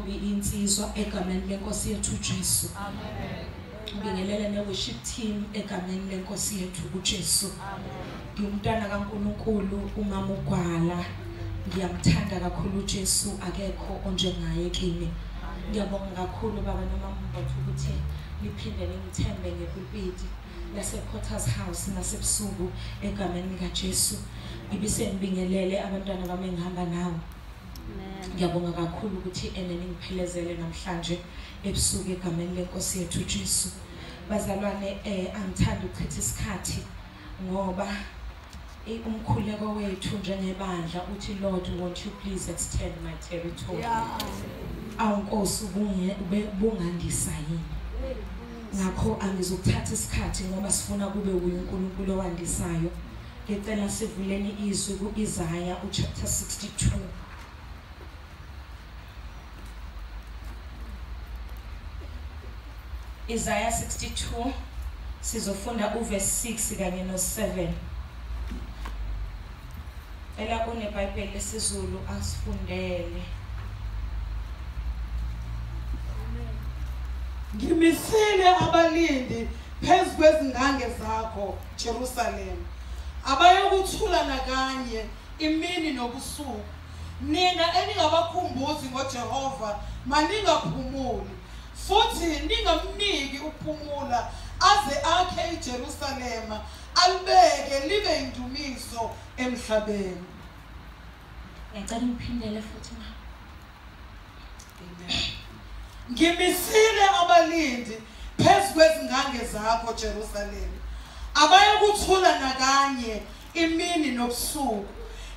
ntombi insizwa egameni lenkosi yethu uJesu. Ngibingelele ne-worship team egameni lenkosi yethu uJesu. Ngiyumntwana kaNkulunkulu, umama uGwala. Ngiyamthanda kakhulu uJesu, akekho onjengaye kimi. Ngiyabonga kakhulu baba nomama mbathu ukuthi liphinde lingithembe ngepulpiti lase-Potter's House nasebusuku egameni likaJesu. Ngibisengibingelele abantwana bami engihamba nawo. Ngiyabonga kakhulu ukuthi ningiphelezele namhlanje ebusuku egameni lenkosi yethu uJesu. Bazalwane, angithanda ukuchitha isikhathi ngoba umkhuleko wethu njengebandla uthi Lord, won't you please extend my territory. Awunkosi bungandisa yini. Ngakho angizokuthatha isikhathi ngoba sifuna kube uNkulunkulu owandisayo. Ngicela sivuleni izwi ku-Isaya chapter 62. Isaiah 62 sizofunda uverse 6 kanye no7. Ela kuneBhayibheli lesizulu asifundele. Ngimisile abalindi phezu kwezingange zakho Jerusalem, abayokuthula nakanye imini nobusuku. Nina eningabakhumbuzi ngoJehova maningaphumuli, futhi ningamniki ukuphumula aze akhe iJerusalema, alibeke libe indumiso emhlabeni. Ngicela ngiphindele futhi ma. Amen. Ngimisile abalindi phezu kwezingange zakho Jerusalem, abayokuthula nakanye imini nobusuku.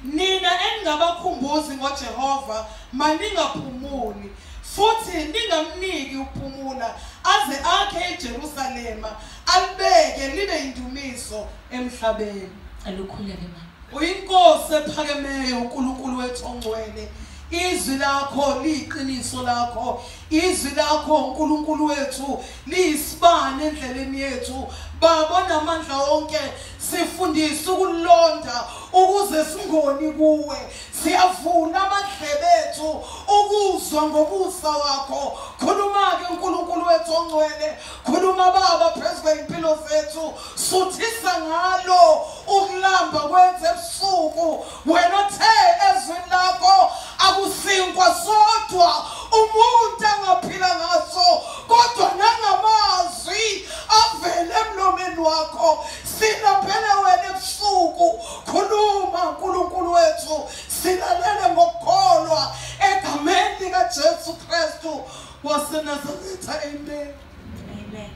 Nina eningabakhumbuzi ngoJehova maningaphumuli, futhi ningamniki ukuphumula aze akhe iJerusalema, alibeke libe indumiso emhlabeni. Alukhuleke ma. Uyinkosi ephakemeyo uNkulunkulu wethu ongcwele. Izwi lakho liyiqiniso lakho, izwi lakho uNkulunkulu wethu liyisibane endleleni yethu. Baba namandla wonke, sifundisa ukulonda ukuze singoni kuwe. Siyavula amadlebe ethu ukuzwa ngobusa wakho. Khuluma ke uNkulunkulu wethu ongcwele, khuluma Baba phezu kwempilo zethu. Suthisa ngalo ukulamba kwethu ebusuku. Wena the ezwini lakho akusinkwa sodwa umuntu angaphila ngaso, kodwa nangamazwi avele emlomeni wakho. Silaphele wena ebusuku, khuluma uNkulunkulu wethu, silalele ngokukholwa egameni likaJesu Kristu waseNazaretha. Amen. Amen.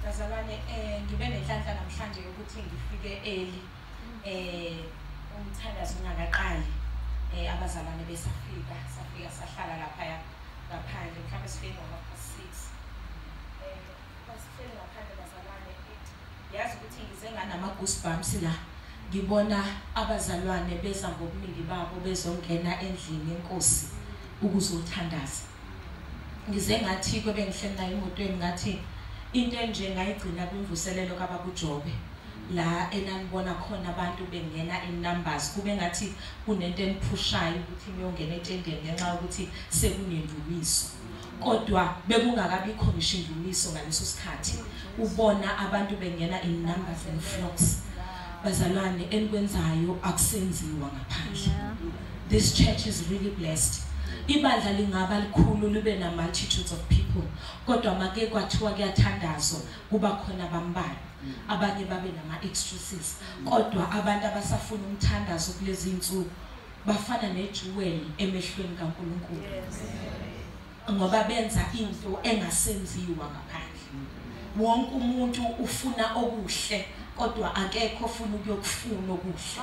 Bazalwane, ngibe nenhlanhla namhlanje ukuthi ngifike early. Umthandazo ungakaqali. Abazalwane besafika, sahlala lapha ngaphandle, mhlawumbe sifike ngo-6. Basifike ngaphandle bazalwane, yazi ukuthi ngize nganama-goosebumps la. Ngibona abazalwane beza ngobuningi babo bezongena endlini yenkosi ukuzothandaza. Ngize ngathi kube ngihleli nayo emotweni ngathi into enje ngayigcina kwimvuselelo kaBabuJobe, la enanibona khona abantu bengena in numbers, kube ngathi kunento eniphushayo ukuthi niyongena etendeni ngenxa yokuthi sekunendumiso. Kodwa bekungakabikho ngisho indumiso ngaleso sikhathi, ubona abantu bengena in numbers and flocks. Bazalwane, enikwenzayo akusenziwa ngaphandle. This church is really blessed. Ibandla lingaba likhulu libe na multitudes of people, kodwa make kwathiwa kuyathandazwa kuba khona bambala, abanye babe nama extremes. Kodwa abantu abasafuna umthandazo kulezi insuku bafana nejewel emehlweni kaNkulunkulu, ngoba benza into engasenziwa ngaphandle. Wonke umuntu ufuna okuhle, kodwa akekho ofuna ukuyokufuna okuhle.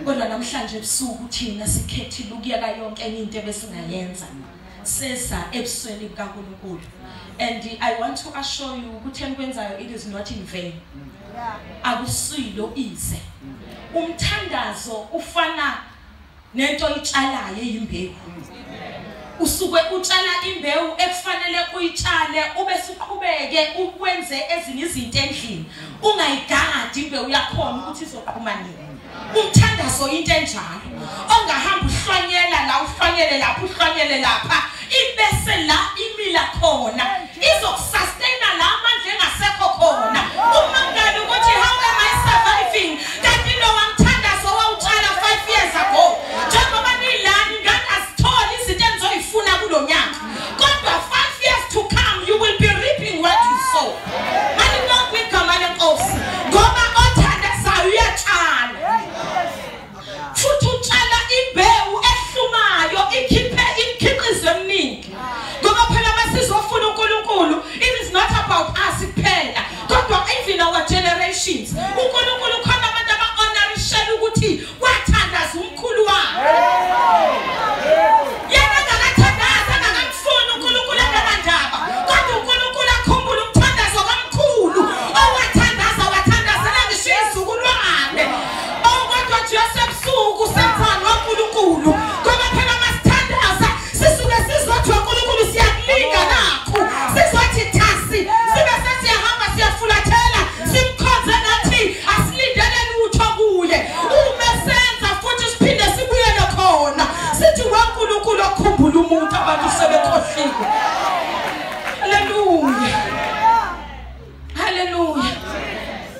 Kodwa namhlanje ebusuku thina sikhethile ukuyeka yonke enye into ebesingayenza, sesa ebusweni kaNkulunkulu. And I want to assure you ukuthi enikwenzayo it is not in vain. Akusilo ize. Umthandazo ufana nento oyitshalayo eyimbewu. Usuke utshala imbewu ekufanele uyitshale ube suqhubeke ukwenze ezinye izinto endlini, ungayigadi imbewu yakhona ukuthi izoqhuma nini. Umthandazo into enjalo, ongahamba uhlwanyela la uhlwanyele lapha uhlwanyele lapha, la imila khona izokusustain la amandla engasekho khona uma ngani ukuthi how am I surviving kanti lo wamthandazo wawutshala 5 years ago njengoba nilani ngani asitholi izinto enizoyifuna kulonyaka kodwa 5 years to come you will be reaping what you sow manje lonke igama lenkosi ngoba othandazayo uyatshala futhi utshala imbewu ehlumayo ikhiphe imkhiqizo eminingi ngoba phela masizofuna uNkulunkulu it is not about us kuphela kodwa even our generations uNkulunkulu khona abantu aba-honorishela ukuthi wathandaza umkhulu wabo yena akathandaza akamfuni uNkulunkulu engamandaba kodwa uNkulunkulu akhumbula umthandazo kamkhulu wathandazela ngisho izizukulwane kodwa nje yasebusuku senzani waNkulunkulu ngoba phela masithandaza sisuke sizothi uNkulunkulu siyakulinga nakho sizothi thasi sibe sesiyahamba siyafulathela simkhonze nathi asilindele lutho kuye uma senza futhi siphinde sibuyele khona sithi uNkulunkulu akhumbula umuntu abantu sebekhohliwe haleluya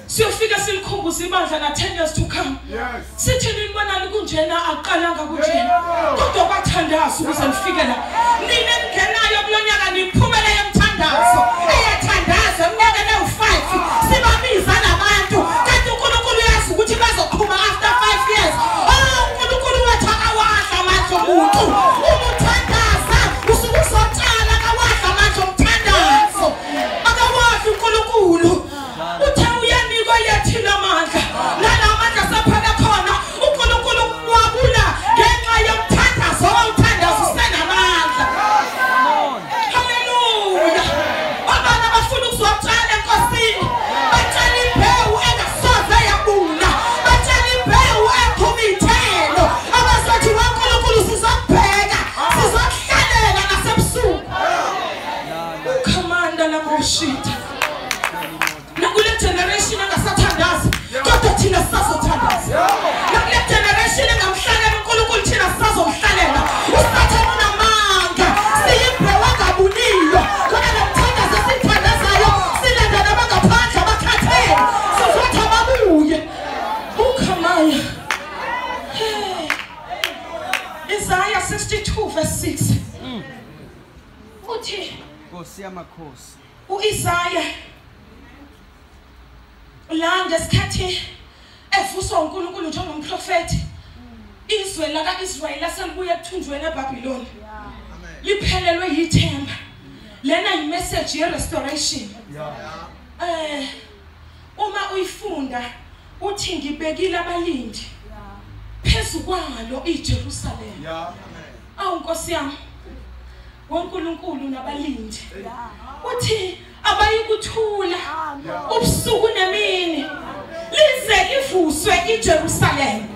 siyofika silikhumbuza ibandla na 10 years to come sithi nibonani kunjena aqalanga kunjena kodwa bathandaza ukuze nifike la nina engenayo kulonyaka niphumele yemthandazo eyathandaza eminyakeni ewu5 sibabiza nabantu kanti uNkulunkulu uyazi ukuthi bazoqhuma after 5 years uNkulunkulu wethu akawadla amandla omuntu umthandaza usuke uzotshala akawadla amandla omthandazo akawadla uNkulunkulu uthe uyanikwa yathina amandla nalamandla saphana khona uNkulunkulu wabula ngenxa yomthandazo owawuthandaza usenamandla haleluya abana bafuna ukuzotshala enkosini batshala imbewu engasoze yabula batshala imbewu ephuma iy'thelo abazothi uNkulunkulu sizokubheka sizokuhlalela nasebusuku khamanda lamoshita nakule generation engasathandazi kodwa thina sisazothandaza nakule generation engamhlalela uNkulunkulu thina sisazomhlalela usathane unamanga siyimbewu engabuniyo kodwa nomthandazo esithandazayo silanda nabangaphandle abakhathele sizothi ababuye ukhamaya Isaiah 62 verse 6 uthi Nkosi yamakhosi uIsaiah la ngesikhathi efuswa uNkulunkulu njengomprofeti izwe laka-Israyeli aselibuya ekuthunjweni eBhabhiloni liphelelwe yithemba lena imessage ye-restoration uma uyifunda uthi ngibekile abalindi phezu kwalo iJerusalem Nkosi yami woNkulunkulu nabalindi uthi abayikuthula ubusuku nemini lize livuswe iJerusalem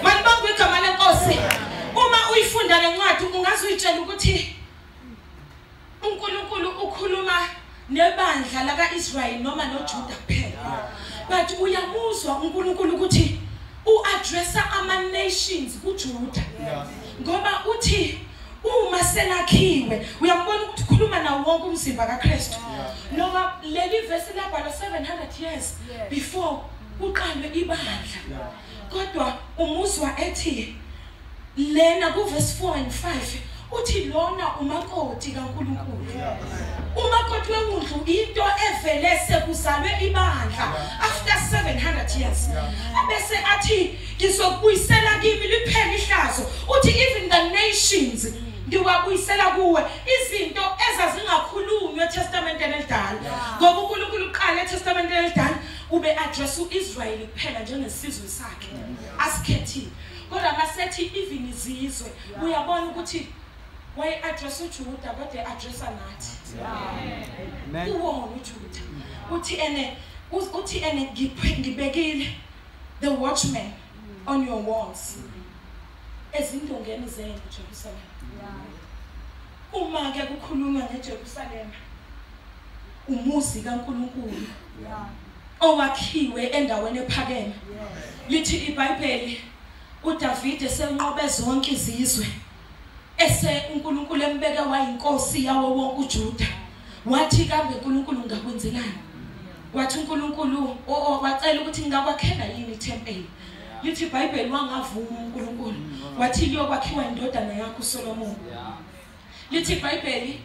manibanga igama lenkosi uma uyifunda lencwadi ungaze uyitshela ukuthi uNkulunkulu ukhuluma nebandla laka-Israyeli noma noJuda kuphela but uyamuzwa uNkulunkulu ukuthi uaddressa ama-nations kuJuda ngoba uthi uma selakhiwe uyambona ukuthi ukhuluma nawo wonke umzimba kaKristu noma leli verse labhalwa 700 years before uqalwe ibandla kodwa umuzwa ethi lena ku verse 4 and 5 uthi lona umakoti kaNkulunkulu umakoti wewundlu into evele sekuzalwe ibandla after 700 years abese athi ngizokubuyisela kimi liphele ihlazo uthi even the nations ngiwabuyisela kuwe izinto ezazingakhulunywa eTestamenteni elidala ngoba uNkulunkulu uqala eTestamenteni elidala ube address uIsrael kuphela njengesizwe sakhe asikhethile kodwa masethi even izizwe uyabona ukuthi why address uJuda but they address nathi amen uwona uJuda uthi ene ngibekile the watchman on your walls ezindongeni zenu Jerusalem uma ke kukhulunywa ngeJerusalem umuzi kaNkulunkulu owakhiwe endaweni ephakeme lithi iBhayibheli uDavide senqobe zonke izizwe ese uNkulunkulu embeke wayinkosi yawo wonke uJuda wathi kambe uNkulunkulu ngakwenzelani wathi uNkulunkulu wacela ukuthi ngingakwakhela yini iThempeli lithi iBhayibheli wangavuma uNkulunkulu wathi liyokwakhiwa indodana yakhe uSolomon lithi iBhayibheli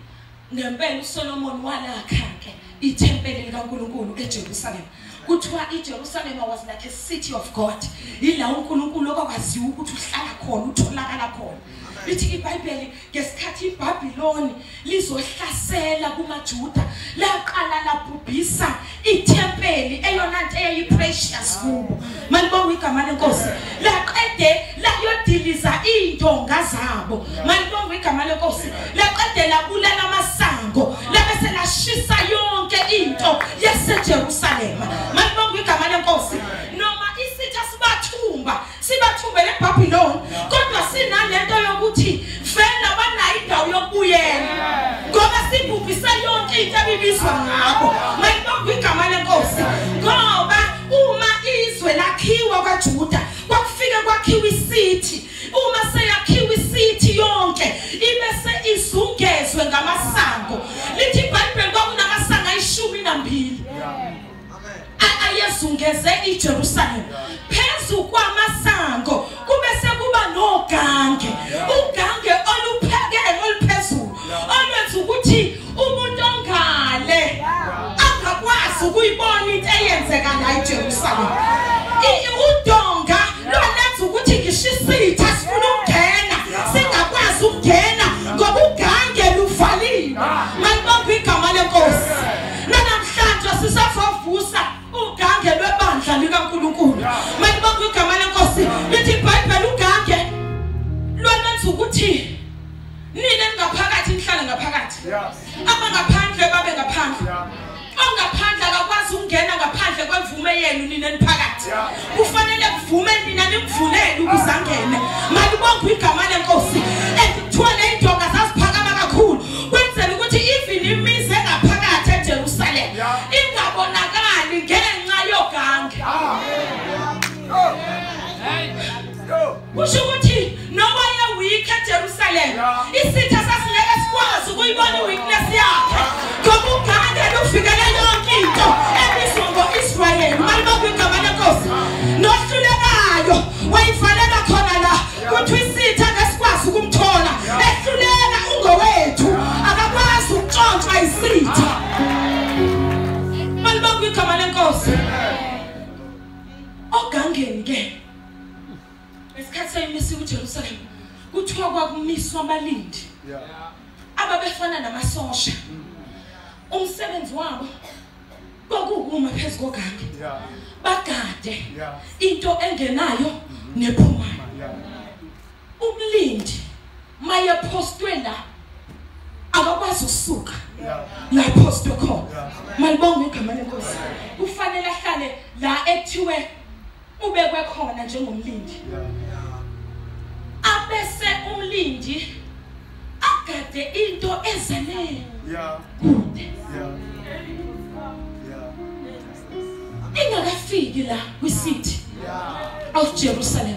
ngempela uSolomon walakha-ke iThempeli likaNkulunkulu eJerusalem kuthiwa iJerusalem was like a city of God ila uNkulunkulu okwaziwa ukuthi uhlala khona utholakala khona lithi iBhayibheli ngesikhathi iBhabhiloni lizohlasela kumaJuda laqala labhubhisa iThempeli eyona nto eyiprecious kubo malibonga igama lenkosi laqede layodiliza indonga zabo malibonga igama lenkosi laqede labulala amasango labese lashisa yonke into yaseJerusalem malibonga igama lenkosi noma isitha sibathumbele eBhabhiloni kodwa sinalento yokuthi vela banayo indawo yokubuyela ngoba sibhubhisa yonke into ebibizwa ngabo malibonga igama lenkosi ngoba uma izwe lakhiwa kwaJuda kwakufika kwakhiwa isithi uma seyakhiwa isithi yonke ibese izungezwe ngamasango lithi iBhayibheli kwakunamasango 12 ayezungeze iJerusalem phezu kwamasango kube sekuba nogange ugange oluphekeme oluphezulu olwenza ukuthi umuntu ongale angakwazi ukuyibona into eyenzeka la eJerusalem udonga lwenza ukuthi ngishisitha sifuna ukungena singakwazi ukungena ngoba ugange luvaliwe malibonga igama lenkosi namhlanje sisavusa ugange lwebandla likaNkulunkulu malibonga igama lenkosi lithi iBhayibheli ugange lwenza ukuthi nina ngaphakathi nihlale ngaphakathi abangaphandle babe ngaphandle ongaphandle akakwazi ukungena ngaphandle kwemvume yenu nina niphakathi kufanele kuvume nina nimvulele ukuzangene malibonga igama lenkosi ekuthiwa indonga zaziphakama kakhulu kwenzela ukuthi even imizi engaphakathi eJerusalem ingabonakali ngenxa yogange kusho ukuthi noma ye-weak eJerusalem isitha sasingeke sikwazi ukuyibona i-weakness yakhe ngoba ugange lufikele yonke into ebizwa ngo-Israyeli malibonga igama lenkosi nohlulekayo wayivalela khona la kuthiwa isitha ngesikwazi ukumthola ehluleka ungowethu akakwazi ukutshontshwa isitha malibonga igama lenkosi ogangeni-ke esikhathi sayimisiwe eJerusalem kuthiwa kwakumiswa abalindi ababefana namasosha umsebenzi wabo kwakukuma phezu kogange bagade into engenayo nephumayo umlindi maye postwe la akakwazi ukusuka la postwe khona malibonga igama lenkosi kufanele ahlale la ethiwe ubekwe khona njengomlindi abese umlindi agade into ezele kude ingakafiki la kwisithi of Jerusalem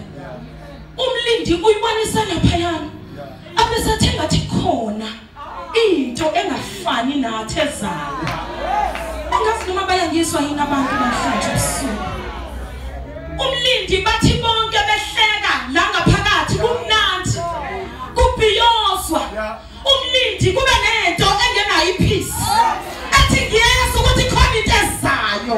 umlindi uyibonisa laphayana abese athenga athi khona into engafani nathi ezayo angazi noma bayangizwa yini abantu namhlanje ebusuku umlindi bathi bonke behleka la ngaphakathi kumnandi kubhiyozwa umlindi kube nento engenayo ipeace athi ngiyeza ukuthi khona into ezayo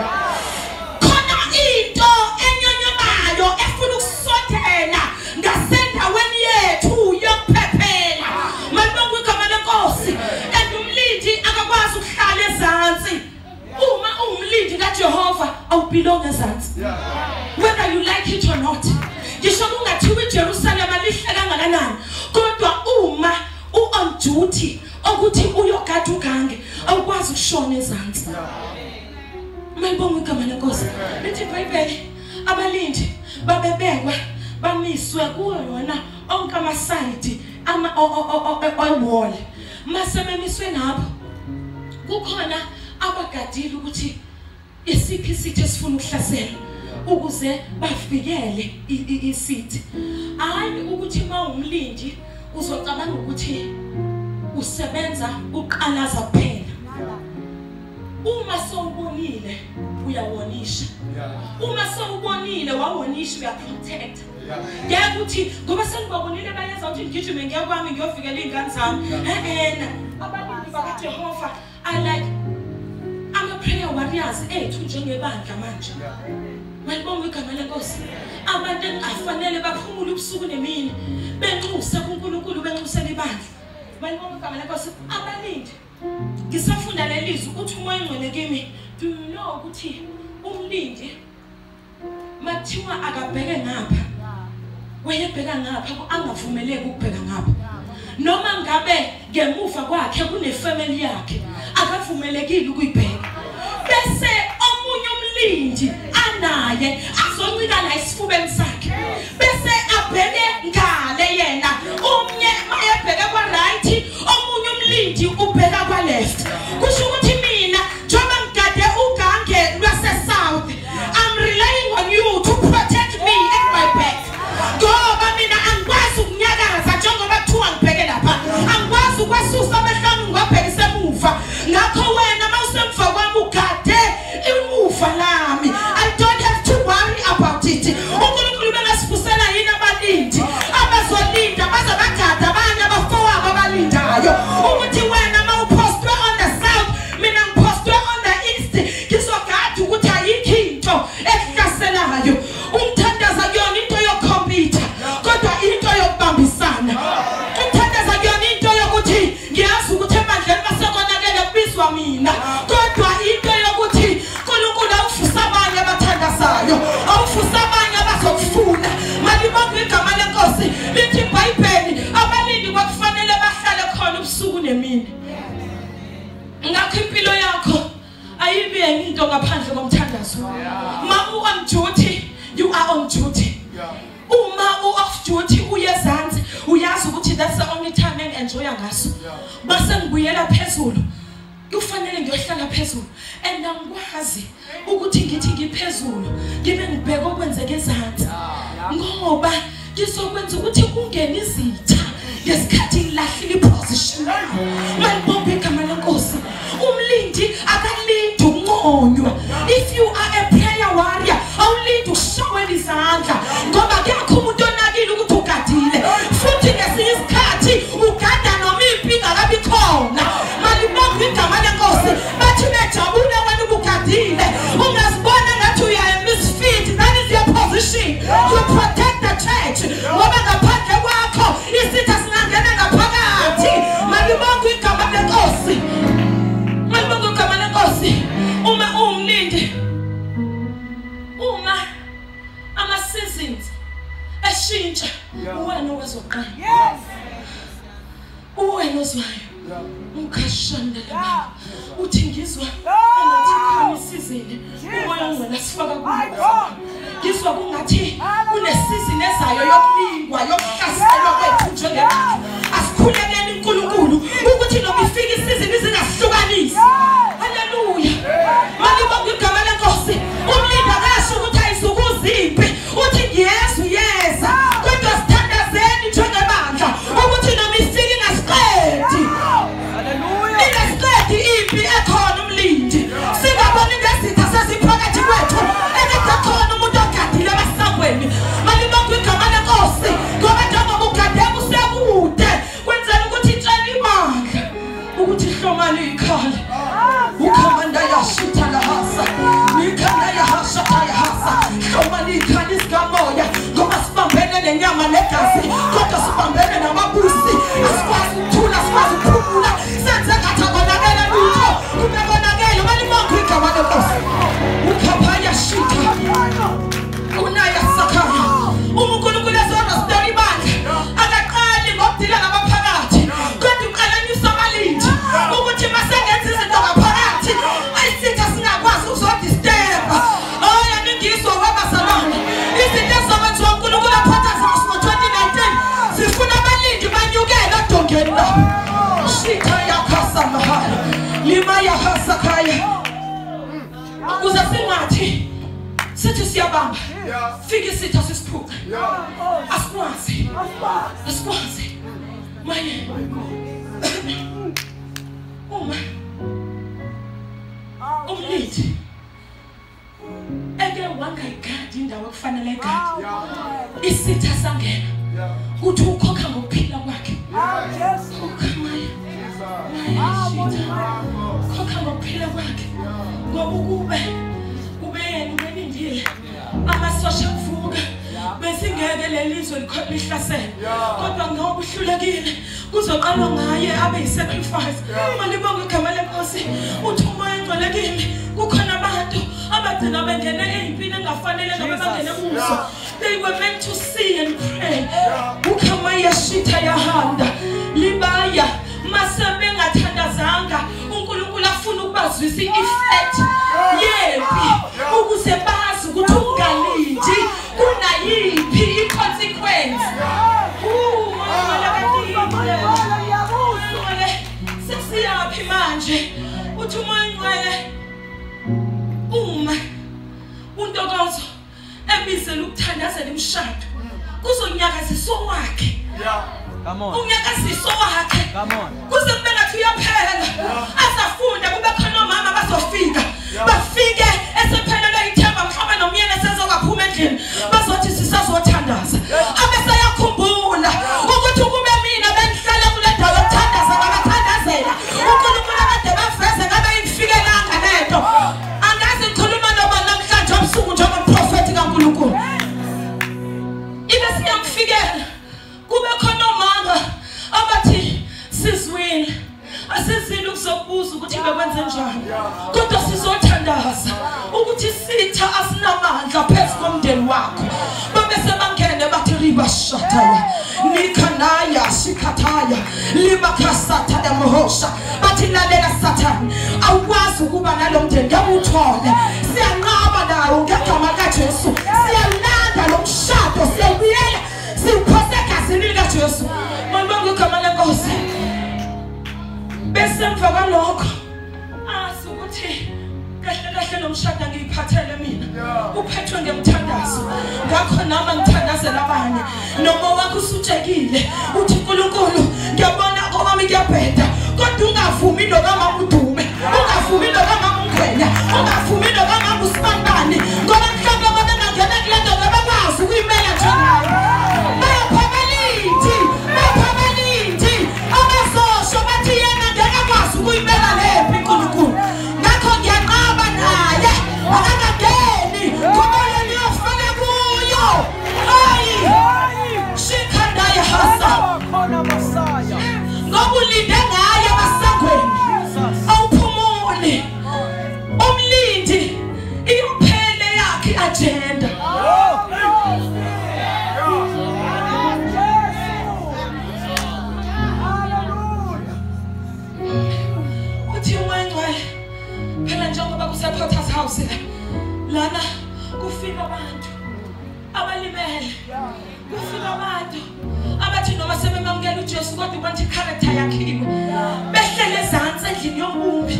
khona into enyonyobayo efuna ukusondela ngasendaweni yethu yokuphephela malibonga igama lenkosi umlindi akakwazi ukuhlala ezantsi uma umlindi kaJehova awubelong ezantsi whether you like it or not ngisho kungathiwa iJerusalem alihle kangakanani kodwa uma on duty ukuthi uyogada ugange awukwazi ukushona ezantsi malibonga igama lenkosi lithi iBhayibheli abalindi babebekwa bamiswe kuyo yona onke amasayidi wall mase bemiswe nabo kukhona abagadile ukuthi isiphi isithi esifuna ukuhlasela ukuze bavikele isithi hayi ukuthi uma umlindi uzocabanga ukuthi usebenza uqalaza kuphela. Uma sewubonile uyawonisha. Uma sewubonile wawonisha uyaprotect. Yakuthi ngoba sengibabonile bayenza ukuthi ngigijime ngiyakwami ngiyovikela izingane zami. Abalindi bakaJehova I'm a prayer warriors ethu njengebandla manje. Malibonga igama leNkosi. Abantu engafanele baphumule ubusuku nemini benxusa kuNkulunkulu benxusela ibandla. Malibonga igama leNkosi. Abalindi ngisafunda lelizwi uthi umoya engcwele kimi. Do you know ukuthi umlindi mathiwa akabheke ngapha wayebheka ngapha angavumeleki ukubheka ngapha noma ngabe ngemuva kwakhe kunefamily yakhe akavumelekile ukuyibheka bese omunye umlindi anaye azoncika la isifubeni sakhe bese abheke ngale yena umnye mayebheka kwa right omunye umlindi ubheka kwa left kusho ukuthi mina njengoba ngigade ugange lwase south I'm relying on you to protect me and my back ngoba mina angikwazi ukunyakaza njengoba kuthiwa ngibheke lapha angikwazi ukwasusa amehlami ngibhekise emuva ngakho wena mawusemva kwami ugade imuva lami I don't have to worry about it uNkulunkulu bengasifusela yini abalindi abazolinda baze bagada abanye abafowabo abalindayo ukuthi wena mawupostwe on the south mina ngipostwe on the east ngizogada ukuthi ayikho into ehlaselayo umthandaza kuyona into yokhompyutha kodwa into yokubambisana umthandaza kuyona into yokuthi ngiyazi ukuthi emandleni basekonakele kubizwa mina kodwa into yokuthi uNkulunkulu awufusa abanye abathandazayo awufusa abanye abazokufuna malibonga igama leNkosi lithi iBhayibheli abalindi kwakufanele bahlale khona ubusuku nemini ngakho impilo yakho ayibe into ngaphandle komthandazo ma on duty you are on duty uma off duty uyezansi uyazi ukuthi that's the only time enjoy ngaso base ngibuyela phezulu kufanele ngiyohlala phezulu and angikwazi ukuthi ngithi ngiphezulu ngibe ngibheka okwenzeke ezantsi ngoba ngizokwenza ukuthi kungene izitha ngesikhathi ngilahlile iposition malibonga igama leNkosi umlindi akalindi ukunconywa if you are a prayer warrior awulindi ushowela izandla ngoba kuyakho umuntu onakile ukuthi ugadile futhi ngesinye isikhathi ugada noma impinga kabi khona malibonga igama leNkosi bathi bejabule wena ubugadile ungazibona ngathi uya misfit that is your position you protect the church ngoba ngaphandle kwakho isitha singangena ngaphakathi malibonga igama leNkosi malibonga igama leNkosi uma umlindi uma ama seasons eshintsha wena owezoqala wena ozwayo ukhashandela uthi ngizwa engathi khona isizini umoya ongcwele sifaka kulo ngizwa kungathi kunesizini ezayo yokulingwa yokuhlaselwa kwethu njengebantu asikhulekeni uNkulunkulu ukuthi noma ifika isizini zingahlukanisi haleluya malibonga igama leNkosi umlindi akasho ukuthi ayizukuziphi uthi ngiyezwa uyeza kodwa sithandazeni njengebandla ukuthi noma ifika ingasiqedi haleluya ingasiqedi impi ekhona umlindi singaboni ngesitha sesiphakathi kwethu engakhona umuntu ogadile abasangweni malibonga igama leNkosi ngoba njengoba ugade usekude kwenzela ukuthi itshela imandla ukuthi ihlomane ikhale ukhanda yashitha lahasa ikhanda yahasha yahasa hlomane ikhale isikamoya ngoba sibambene nenyama negazi kodwa sibambene namabusi asikwazi ukuthula asikwazi ukuphumula senze ngathi akonakele lutho kube konakele malibonga igama leNkosi ukhapha yashitha unaya sakhaya uNkulunkulu ezorasteri bandla akaqali ngokudila nabaphakathi kodwa uqalanyisa abalindi ukuthi masengenza izinto ngaphakathi ayisitha singakwazi ukuzodisturba ningizwa wabazalwane izinto ezokwenziwa uNkulunkulu aphatha zazo ngo-2019 zifuna abalindi banyukele odongeni labo shitha yakhasa mahaya lima yahasa khaya ukuze singathi sithi siyabamba fika isitha sisiphuka asikwazi Maye. Uma. Umlindi. Eke wangayigadi indawo ekufanele igadi. Isitha sangena. Uthi ukhokha ngokuphila kwakhe. Khokha ngokuphila kwakhe. Ngoba ukube yena ubenindile amasosha kuvuka besingeke lelizwe lihlasela kodwa ngoba uhlulekile kuzoqalwa ngaye abe yisacrifice. Malibonga igama lenkosi uthi umoya engcolekile kukhona abantu abagcina bengene ezimpini engafanele ngabe bangene kuzo. They were meant to see and pray. Ukhama yashita yahanda libaya masembe ngathandazanga uNkulunkulu afuna ukubazwisa effect yempi ukuze bazi ukuthi ungalindi kunayiphi consequence. Sesiyaphi manje uthi umoya ngcwele uma untokozo ebizela ukuthandazela imshado kuzonyakazisa wakhe. Come on. Unyakazisa wakhe. Come on. Kuze kube ngathi uyaphela. Asafunda kube khona omama bazofika. Bafike esephelelwe ithemba mhlawumbe nomyeni sezokaphuma endlini. Bazothi sisazothandaza. Abesayakhumbula ukuthi kube mina bengihlala kule ndawo yokuthandaza ngabathandazela. uNkulunkulu akade baveze ngabe ingifikelanga lento. Angazi ngikhuluma noma namhlanje obusuku njengomprofeti kaNkulunkulu. Ibe siyamfikela. Kube khona omama abathi sizwile asizile ukuzobuza ukuthi bekwenze njani kodwa sizothandaza ukuthi sitha asinamandla phezu komndeni wakho. Babese bangene bathi riba shataya nikhanaya shikhataya libakhasatha yamohosha bathi lalela sathane awukwazi ukuba nalomndeni ngiyawuthole siyanqaba nawo ngegama kaJesu siyalanda lo mshado siyabuyela siphoseka Jesu. Malibonga igama lenkosi. Bese emva kwalokho azi ukuthi kahle nomshado ngiyiphathele mina. Uphethwe ngemthandazo. Ngakho nama ngithandazela abanye. Noma wakho usutshekile uthi uNkulunkulu ngiyabona kwami kuyabheda kodwa ungavumi lokama udume. Ungavumi lokama ungwenya. Ungavumi lokama usibambani. Ngoba mhlawumbe babengangena kule nto ngabakwazi ukuyimela njengayo. Ngobulinde ngaye abasangweni awuphumule umlindi imphele yakhe agenda. Uthi uMangcwele phela njengoba kusePotter's House lana kufika abantu abalimele kufika abantu abathi noma sebemamukela uJesu kodwa ubantu character yakhiwe behlele ezantsi endlini yombumbi.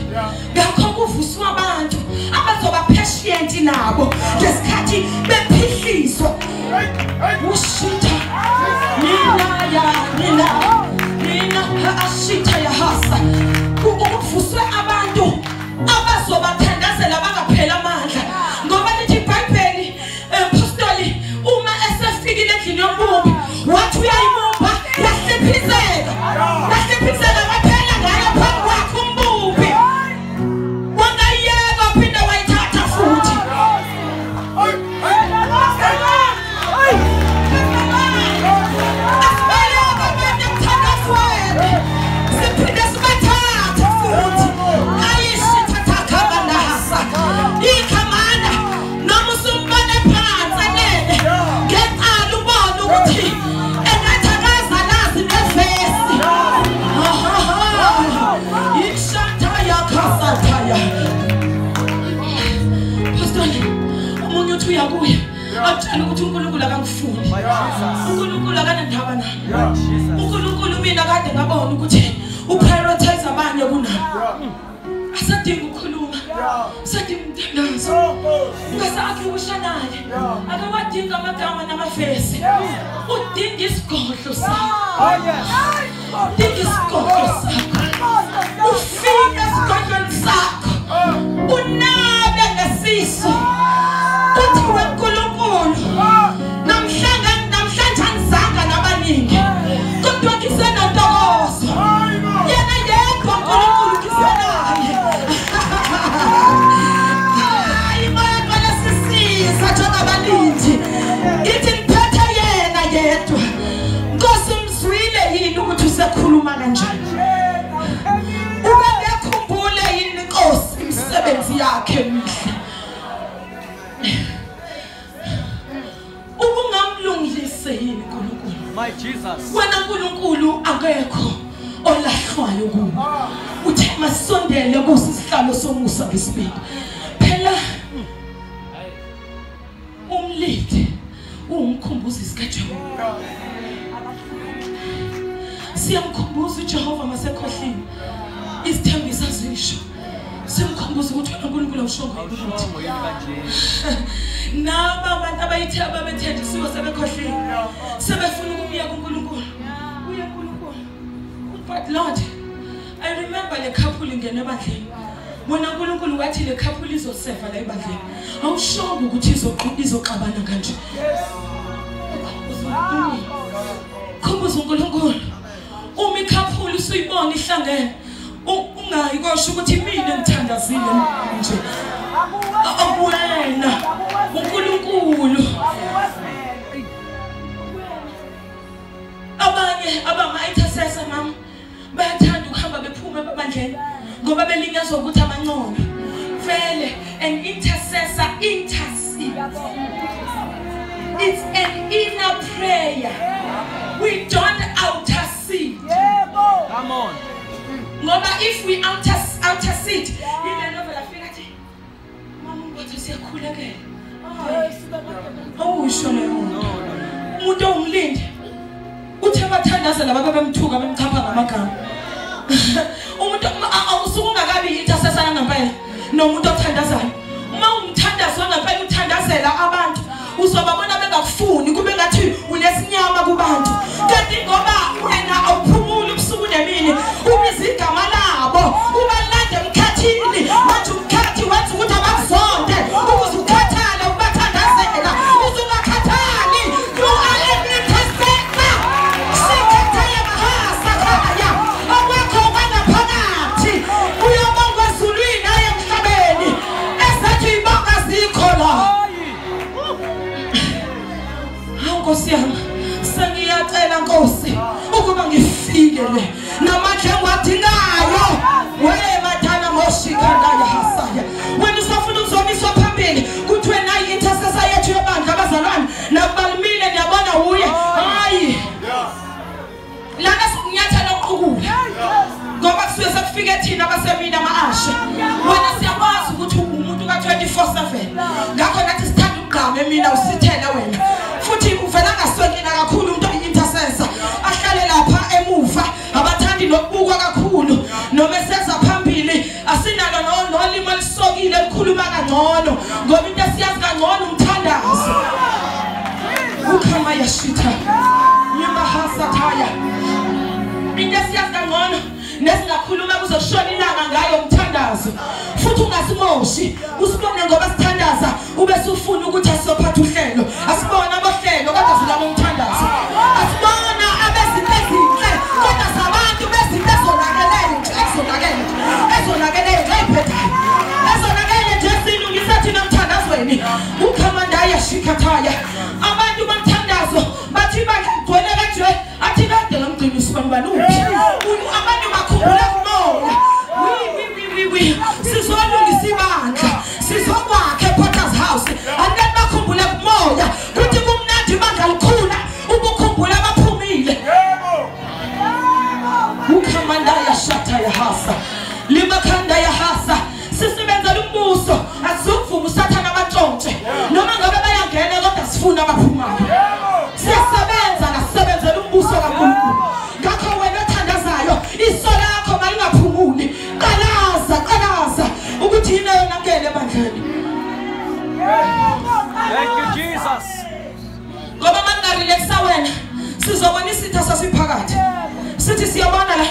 Ngakho kuvuswa abantu abazoba patient nabo ngesikhathi bephihliswa ushita nina ashita yahasa kuvuswe abantu abazobathandazela bangaphela amandla ngoba lithi iBhayibheli apostoli uma esefikile endlini yombumbi wathi uyayimumba yahlephizeka waphela ngayo phambi kwakhe umbumbi wangayeka phinde wayithatha futhi. Asibaleka abantu emthandazweni siphinde sibathathe futhi. Ayishithatha kabanasa ikhamana noma usumbane phansi nene ngeqala ubone ukuthi engathakaza lazi nevesi. Ishataya khasataya. Pastor umunye uthi uyabuya atshela ukuthi uNkulunkulu akangifuni. uNkulunkulu akanandaba nami. uNkulunkulu mina kade ngabona ukuthi uprioritize abanye kunami. Asadinga ukukhuluma, sadinga umthandazo. Yesu. Ungasakhi ushanaye. Akawadinga amagama namafesi. Udinga isigodlo sakho. Udinga isigodlo sakho. Ufike esigodlweni sakho. Unabe ngesiso. Kuthiwe uNkulunkulu. Namhlanje anizanga nabaningi. Kodwa ngisenantokozo. Yena yedwa uNkulunkulu ngisenaye. Ithi ngiphethe yena yedwa. Nkosi mzwile yini ukuthi usekhuluma kanjani? Ube ngekhumbule yini Nkosi imisebenzi yakhe emihle? Ubungamlungise yini uNkulunkulu? My Jesus. Wena uNkulunkulu akekho olahlwayo kuwe. Uthe masondele kusi isihlalo somusa ngesibili. Phela umlindi umkhumbuza isikhathini. Siyamkhumbuza uJehova masekhohlini. Isithembiso azisho. Simkhumbuza ukuthi uNkulunkulu ushongo ukuthi naba abantu abayithe ababethenjisiwe sebekhohlini. Sebefuna ukubuya kuNkulunkulu. Uye kuNkulunkulu. But Lord, I remember le couple ingene ebandleni. Wena uNkulunkulu wathi le couple izosefa la ebandleni. Awushongo ukuthi izoxabana kanje. Khumbuza uNkulunkulu. Uma ikhapuli usuyibona ihlangene, ungayikosho ukuthi mina ngithandazile nje. Akuwena uNkulunkulu. Abanye abama-intercessor mama bayathanda ukuhamba bephuma ebandleni ngoba belinyazwa ukuthi amangcono. Vele an intercessor intercedes. It's an inner prayer. We don't intercede. Come on. Ngoba if we intercede, ile novela fika athi mama ngothi siyakhulekela. Awusho leyo. Umuntu omlindi uthe bathandaza laba bemthuka bemchapha ngamagama. Umuntu awusuku ungakabi intercessor ngempela nomuntu othandazayo. Uma umthandazo ngempela uthandazela abantu uzobabona bengakufuni kube ngathi unesinyama kubantu. Kanti ngoba wena awuphumuli ubusuku nemini ubiza igama labo ubalande emkhathini manje umkhathi wathi ukuthi abakuzonde ukuze ukhathale ubathandazela uzungakhathali you are an intercessor. Sikhathaya mahasa khaya akwakho kwanaphakathi uyobonga ezulwini aye emhlabeni esathi ibonga zikho la. Nkosi yami sengiyacela Nkosi ukuba ngifikele namandla engiwadingayo wena madana ngoshikanda yahasaya. Wena usafuna ukuzomiswa phambili kuthi wena intercessor yethu yebandla abazalwane nakubalimile niyabona uye hayi lana sikunyathela uqukula ngoba kusuke sekufike thina abasemini ama-asha. Wena siyakwazi ukuthi umuntu ka-24/7 ngakho nathi sithanda ukugqama emina usithele wena futhi uvela ngaswekela kakhulu umuntu oyi-intercessor ahlale lapha emuva abathandi nokubukwa kakhulu noma eseza phambili asinalo nolimo elisokile elikhuluma kangcono ngoba into esiyazi kangcono umthandazo. Ukhama yashita yimahasataya into esiyazi kangcono nesingakhuluma kuzoshona ilanga ngayo umthandazo futhi ungasimoshi usibone ngoba sithandaza ube sufuna ukuthi asophathe uhlelo. Asibona abohlelo kodwa silama umthandazo. Asibona abezinto ezinhle kodwa sabantu bezinto ezonakeleyo ngayiphethayo ezonakeleyo nje silungisa thina emthandazweni. Ukhamanda yashikhathaya abantu bomthandazo bathi bagcwele kanje athi kade ngomgcini usibani banuphi abantu bakhumbula kumoya uzobona isitha sasiphakathi sithi siyabona la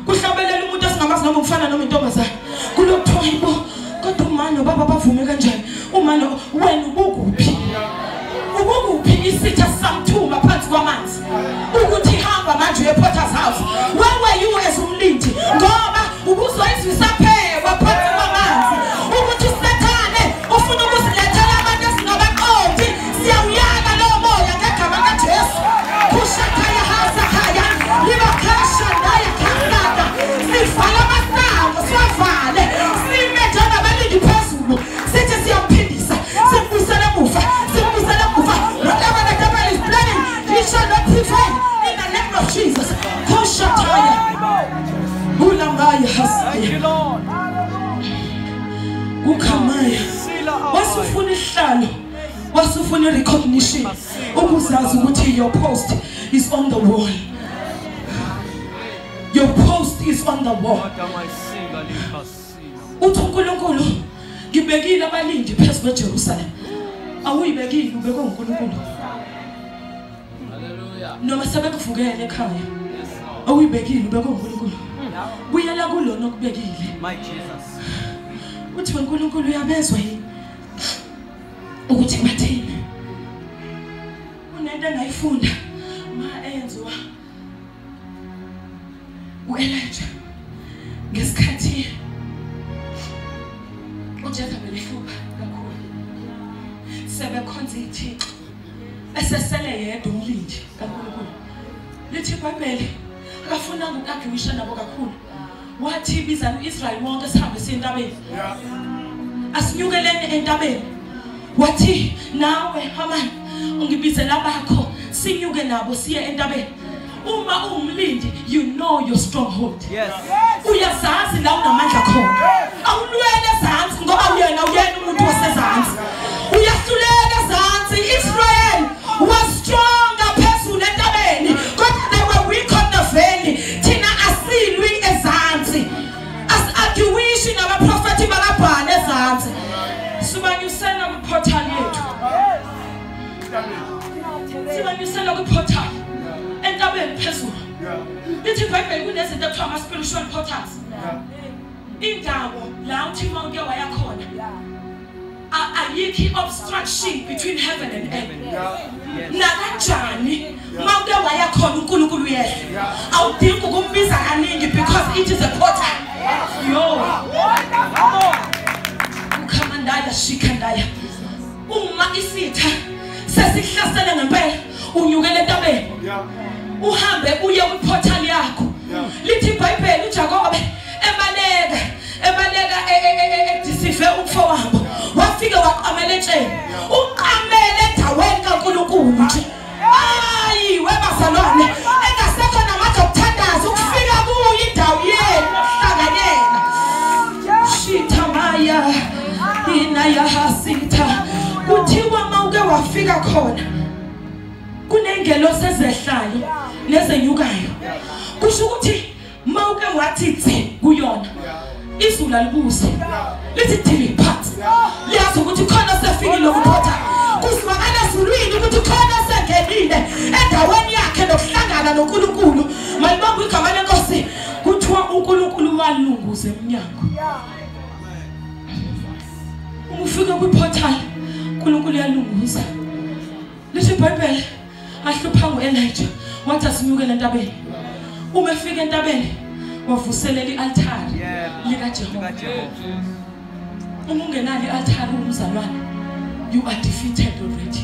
kuhlabelela umuntu esingamazi noma umfana noma intombazana kulokuthiwa yibo kodwa umama nobaba bavume kanjani umama wena ubukuphi isitha samthuma phansi kwamanzi ukuthi hamba manje uyePotter's house where were you as umlindi ngoba ubuzoyizwisa phekwa phansi kwamanzi ukuthi uSathane ufuna ukusilethela abantu esingabaqondi siyawuyaka lowo moya ngegama kaJesu kushathaya hasakhaya libakhasha naye khangada sivala amasango siwavale sime njengabalindi phezulu sithi siyaphindisa simbusela muva whatever the devil is planning he shall not prevail in the name of Jesus kushathaya ulangaya hasaya ukhamaya wasufuna ihlalo wasufuna recognition ukuzazi ukuthi your post is on the wall. Your post is on the wall. Uthi uNkulunkulu ngibekile abalindi phezu kweJerusalem. Awuyibekile ubeke uNkulunkulu. Hallelujah. Noma sebekuvukele ekhaya. Awuyibekile ubeke uNkulunkulu. Buyela kulona okubekile. My Jesus. Uthi uNkulunkulu uyabezwa yini? Ukuthi bathini? Unento engayifunda ma enziwa uElijah ngesikhathi uJezebeli ehlupha kakhulu sebekhonza iThixo esesele yedwa umlindi kaNkulunkulu lithi iBhayibheli akafuna ukuagiwisha nabo kakhulu wathi biza uIsrael wonke sihambe siyentabeni asinyukeleni entabeni wathi nawe Hamani ungibizela bakho sinyuke nabo siye entabeni uma umlindi you know your stronghold. Yes. Uyazazi la unamandla khona awulwele ezantsi ngoba uyena umuntu wasezantsi uyahluleka ezantsi. Israel was stronger phezulu entabeni kodwa they were weak on the valley. Thina asilwi ezantsi as-argiwishi nabaprofethi bakabhana ezantsi sibanyusela kwiportal yethu sibanyusela kwiportal entabeni phezulu. Lithi iBhayibheli kunezinto ekuthiwa ama-spiritual portals. Indawo la uthi uma uke waya khona ayikho obstruction between heaven and earth. Nakanjani uma uke waya khona uNkulunkulu uyehla awudingi ukumbiza kaningi because it is a portal. Yo ukhamandaya shikandaya uma isitha sesihlasele ngempela unyukele entabeni uhambe uye kwiportal yakho. Lithi iBhayibheli uJakobe ebaleka edisive umfowabo wafika waqamela etsheni uqamele endaweni kaNkulunkulu nje hayi webazalwane engasekho namandla okuthandaza ukufika kuyo indawo yenu hlanganyela shitha maya ina yahasitha kuthiwa mawuke wafika khona kunengelo sezehlayo nezenyukayo kusho ukuthi mawuke wathi tsi kuyona izulu alibuze lithi dili phansi liyazi ukuthi khona sefikile ukuphotha kuzwakala ezulwini ukuthi khona sengenile endaweni yakhe nokuhlangana noNkulunkulu. Malibonga igama lenkosi kuthiwa uNkulunkulu walunguza eminyango. Ufika kwiportal uNkulunkulu uyalunguza. Lithi iBhayibheli ahlupha ngoElijah wathi asinyukele entabeni. Uma efika entabeni wavuselela ialtari likaJehova. Uma ungenalo ialtari umzalwane you are defeated already.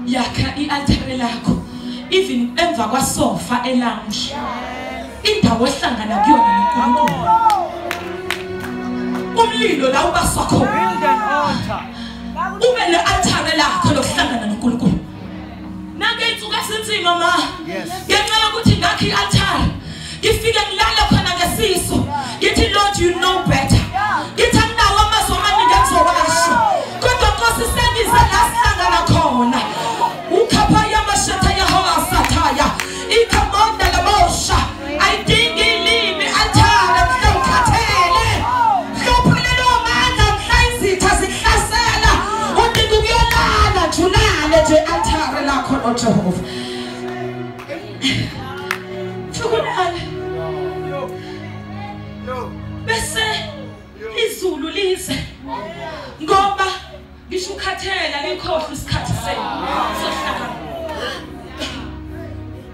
Yakha ialtari lakho even emva kwasofa elounge indawo ehlangana kuyona noNkulunkulu. Umlilo la ubaswa khona Build an altar. ube ne-altar lakho lokuhlangana noNkulunkulu. Nange insuku esinzima ma ngenxa yokuthi ngakho i-altar ngifike ngilale khona ngesiso ngithi Lord you know better. Ngithi anginawo amazwi amaningi engizowasho kodwa Nkosi sengize la sihlangana khona ukhaphaya amashatha yahowa sathaya ikhamonda labosha ayidingi ilimi altar mhlawukhathele hlophelelo manga mhlayizitha zihlasela udinga ukuyolala junale nje altar lakho Jehova. Thukulala. Bese izulu lize. Ngoba ngisho ukhathela likhohle isikhathi senu. Sohlala.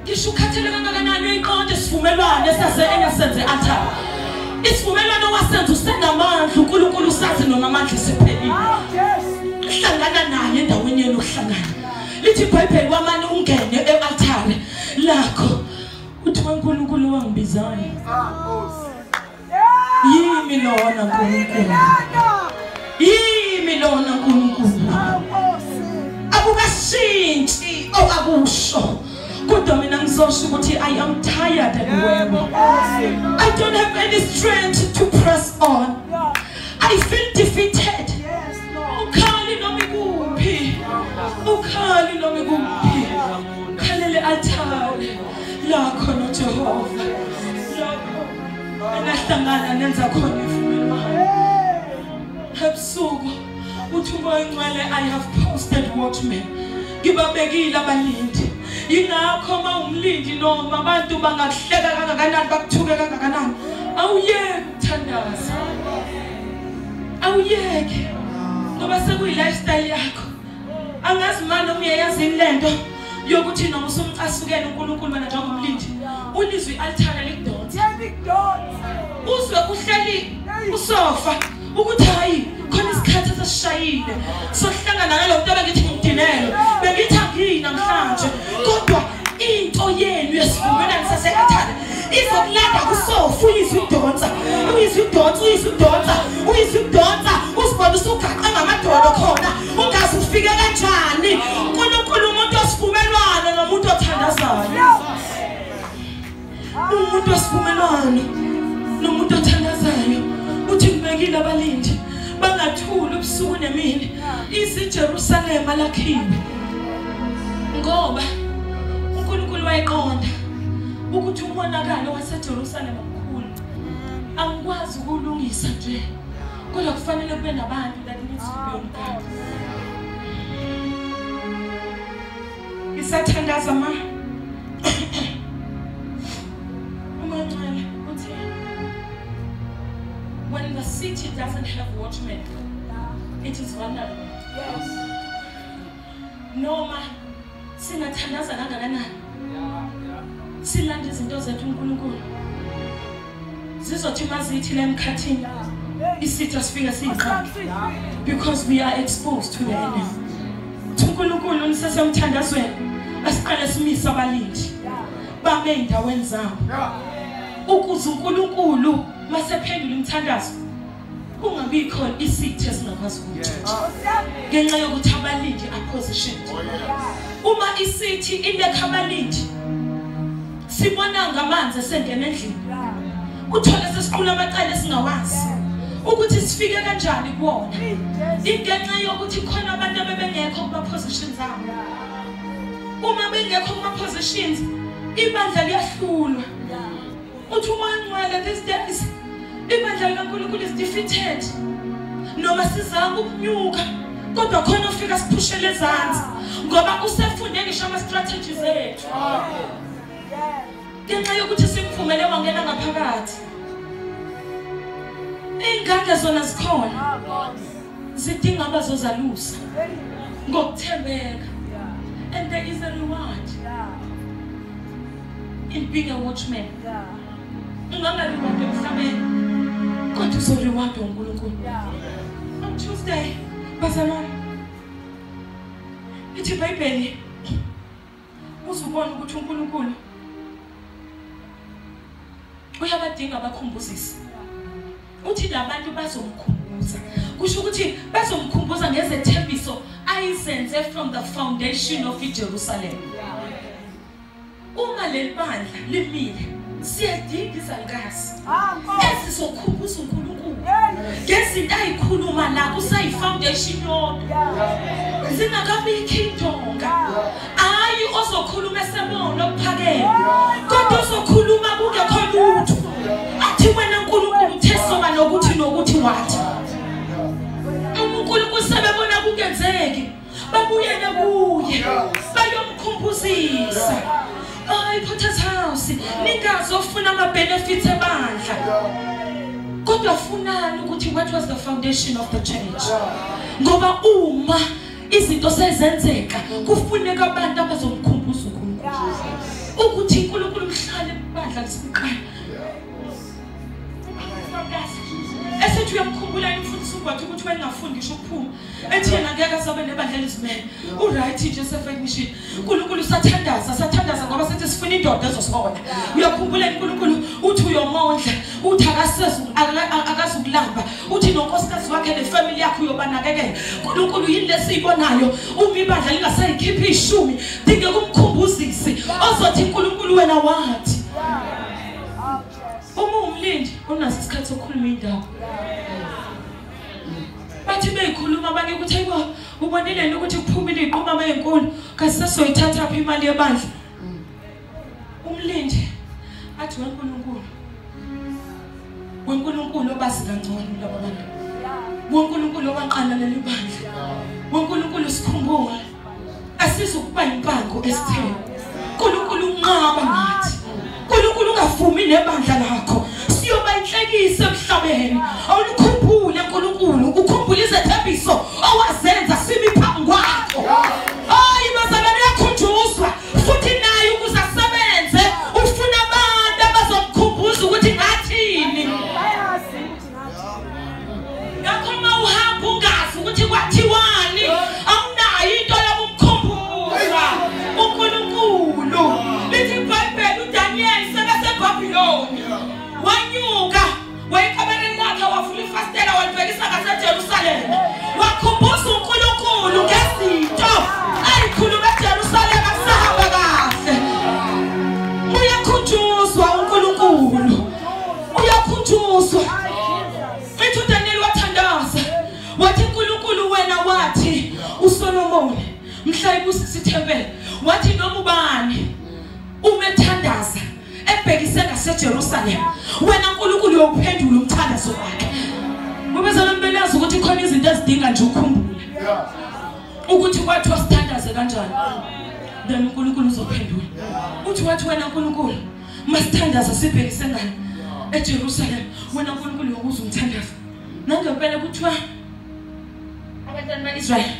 Ngisho ukhathela kangakanani uyiqonde isivumelwano esasengasenze altar. Isivumelwano wasenza usenamandla uNkulunkulu usazi noma amandla siphelile. Hlangana naye endaweni yenu ukuhlangana. Lithi iBhayibheli wamane ungene e-altar lakho. Uthi uNkulunkulu wangibizayo. Yimi lona uNkulunkulu. Yimi lona uNkulunkulu. Akukashintshi akusho. Kodwa mina ngizosho ukuthi I am tired and weary. I don't have any strength to press on. I feel defeated. Ukhali noma ikuphi. Ukhali noma ikuphi. Khalele althare lakho noJehova. Lapho anahlangana nenza khona ivumelwano. Ebusuku uthi umoya ngcwele I have posted watchmen. Ngibabekile abalindi. Yingakho umlindi noma abantu bangahleka kangakanani bakuthuke kangakanani awuyeke ukuthandaza awuyeke ngoba sekuyi lifestyle yakho angazi manje uyayazi lento yokuthi noma usumcasukela uNkulunkulu wena njengomlindi ulizwe ialtar likudonsa uzwe uhleli usofa ukuthi hayi khona isikhathi esishayile sohlangana nalomuntu abengithi ngidinele bengithi angini namhlanje kodwa into yenu yesivumelwano sase-altar izokulanda kusofa uyizwe udonsa uzibona usugaqa ngamadolo khona ungazi ufike kanjani uNkulunkulu umuntu osivumelwano nomuntu othandazayo umuntu osivumelwano nomuntu othandazayo uthi ngibekile abalindi bangathuli ubusuku nemini iJerusalema lakhiwe ngoba uNkulunkulu wayeqonda ukuthi umonakalo waseJerusalema mkhulu angikwazi ukulungisa nje kodwa kufanele kube nabantu that needs to be on guard. Isathandaza ma uMncane uthi when the city doesn't have watchmen, it is vulnerable. Yes. Noma singathandaza kangakanani. Silanda izinto zethu uNkulunkulu. Zizothi mazithi lemkhathini. Isithi asifika siyiqala. Because we are exposed to the enemy. uNkulunkulu nisesemthandazweni. Asiqale simisa abalindi. Bame endaweni zabo. Ukuze uNkulunkulu masephendula umthandazo kungabi khona isithi esingakwazi ukuthi ngenxa yokuthi abalindi apositioned. Uma isithi ilekha abalindi sibona ngamanzi esengena endlini uthole sesiqula amacala esingawazi ukuthi sifike kanjani kuwona ingenxa yokuthi khona abantu abebengekho kuma positions abo. Uma bengekho kuma positions ibandla liyahlulwa. Uthi umoya ngcwele these days ibandla likaNkulunkulu is defeated. Noma sizama ukunyuka kodwa khona ufika siphushele ezantsi ngoba usefunde ngisho ama strategies ethu. Ngenxa yokuthi simvumele wangena ngaphakathi. Ingane zona zikhona. Zidinga abazozalusa ngokuthembeka. And there is a reward in being a watchman. Ungangareward emhlabeni kodwa uzoreward uNkulunkulu. On Tuesday bazalwane ithi iBhayibheli uzubona ukuthi uNkulunkulu uyabadinga abakhumbuzisi. Uthi labantu bazomkhumbuza. Kusho ukuthi bazomkhumbuza ngezethembiso ayisenze from the foundation of Jerusalem. Uma lelibandla limile siyadinga izalukazi ezizokhumbuza uNkulunkulu ngezinto ayikhuluma la kusayi foundation yodwa zingakabikho intonga ayi ozokhuluma esemona okuphakeme kodwa ozokhuluma kungekho lutho athi wena uNkulunkulu uthesoma nokuthi wathi uNkulunkulu sebebona kungenzeki babuyele kuye bayomkhumbuzisa. Hayi Potter's House ningazi ofuna ama benefits ebandla. Kodwa funani ukuthi what was the foundation of the church? Ngoba uma izinto sezenzeka kufuneka abantu abazomkhumbuza uNkulunkulu. Ukuthi uNkulunkulu mhlale ebandla lesiqala. Esethi uyamkhumbula imfundisi ukuthi wengafundisha ukuphuma. Ethi yena ngeke asabe nebandla lezimele. Uright Joseph Mission. uNkulunkulu sathandaza ngoba sethi sifuna indoda ezosibona. Uyakhumbula uNkulunkulu uthi uyomondla, uthi akazukulamba, uthi nonkosikazi wakhe nefamily yakhe uyobanakekela. uNkulunkulu yini lesiyibonayo uma ibandla lingasayikhiphi ishumi dinge kumkhumbuzisi ozothi uNkulunkulu wena wathi. Uma umlindi unaso isikhathi sokukhuluma indaba. Bathi beyikhuluma abanye ukuthi hayibo ubonile ukuthi kuphumile iqhuma abayenkulu kasesoyithatha apha imali yebandla. Umlindi athi weNkulunkulu obazi kangcono laba bantu. weNkulunkulu obaqala leli bandla. weNkulunkulu sikhumbule asizukuba impango esitheni. uNkulunkulu unqaba ngathi. uNkulunkulu ungavumi nebandla lakho siyoba inhlekise emhlabeni. Awukhumbule uNkulunkulu ukukhumbula izethembiso owazenza simi phambi kwakho. Hayi bazalwane yakhunjuzwa futhi naye ukuze asebenze ufuna abantu abazomkhumbuza ukuthi ngathini. Yakhoma uhamba ungazi ukuthi kwathiwani awunayo into yokumkhumbuza uNkulunkulu. Lithi iBhayibheli uDaniel sebeseBhabhiloni wanyuka wayekhabereni lakhe wavula ifastela walibhekisa ngaseJerusalema wakhumbuza uNkulunkulu ngezinto ayikhuluma eJerusalema kusahamba kahle. Uyakhunjuzwa uNkulunkulu, uyakhunjuzwa. Lithi uDaniel wathandaza wathi uNkulunkulu wena wathi uSolomon mhla ibusisa ithempeli wathi noma ubani umethandaza ebhekise ngaseJerusalema wena uNkulunkulu uyophendula umthandazo wakhe. Ubezana mbelazi ukuthi khona izinto ezidinga nje ukukhumbula ukuthi kwathi wasithandaze kanjani then uNkulunkulu uzophendula. Uthi wathi wena uNkulunkulu masithandaza sibhekise ngani eJerusalema wena uNkulunkulu uyokuza umthandazo. Nangempela kuthiwa abantwana baIsrael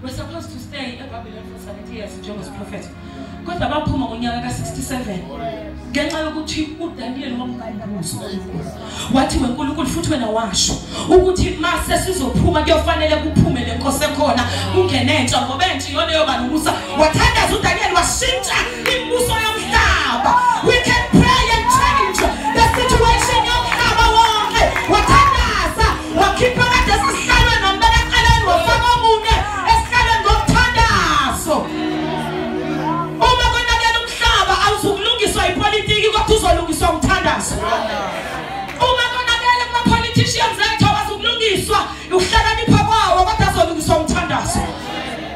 were supposed to stay eBabylon for 70 years njengos prophet. Kodwa baphuma ngonyaka ka67 ngenxa yokuthi uDaniel wamkhumbuza wathi weNkulunkulu futhi wena washo ukuthi mase sizophuma kuyofanele kuphume lenkosi ekhona kungene entsha ngoba entsha iyona yoba nomusa. Wathandaza uDaniel washintsha imibuso yomhlaba. We can pray and change the situation yomhlaba wonke. Wathandaza wakhipha kade sihlalwe nombala eqaleni wafaka omunye esihlale ngokuthandazo. Awuzokulungiswa ipolitiki kodwa uzolungiswa umthandazo. Uma konakele kuma politicians ethu awazokulungiswa ukuhlakanipha kwawo kodwa azolungiswa umthandazo.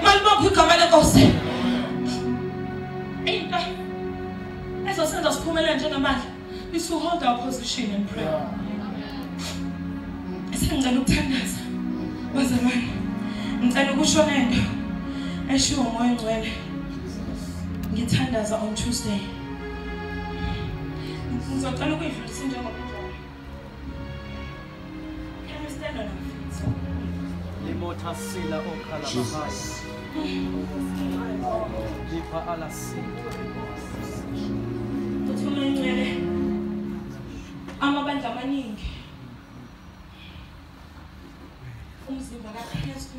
Malibonke igama lenkosi. Into ezosenza siphumelele njengamandla is to hold our position and pray. Sengicela ukuthandaza bazalwane. Ngicela ukushona into eshiwo umoya ongcwele. Ngithandaza on Tuesday. Ngizocela ukuyidlulisa njengoba njalo. Can you stand on your feet? Limothasila okhalabahaya. Lipa alasi. Uthuma ingcwele. Amabandla amaningi. Umzimba kaKristu